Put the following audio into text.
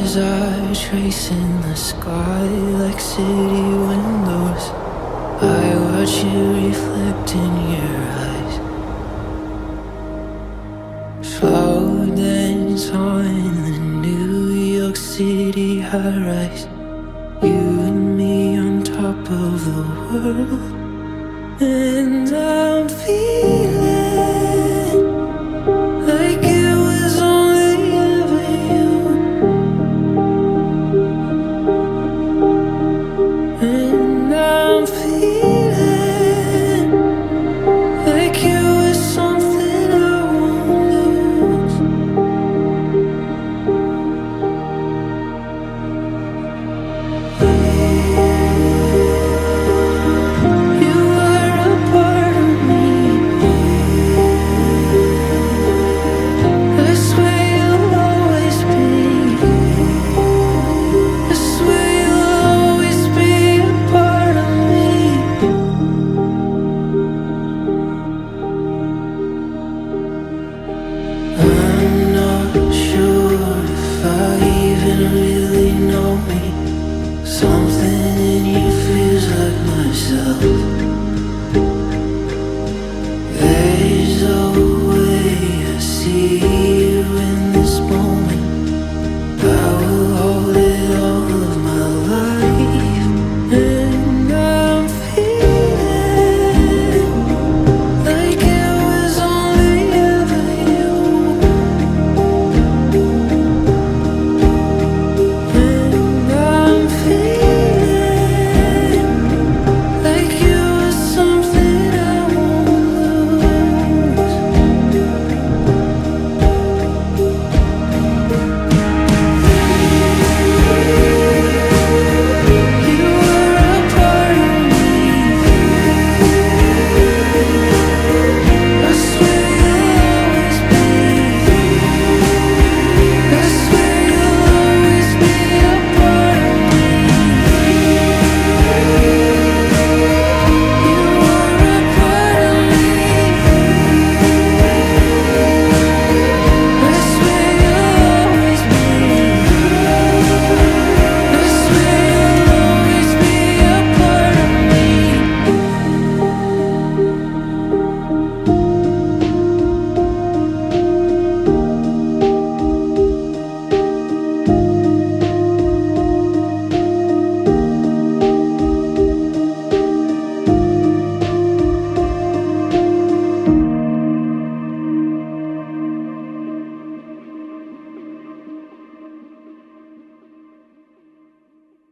Stars are tracing the sky like city windows. I watch you reflect in your eyes. Slow dance on the New York City high rise. You and me on top of the world. And I'm feeling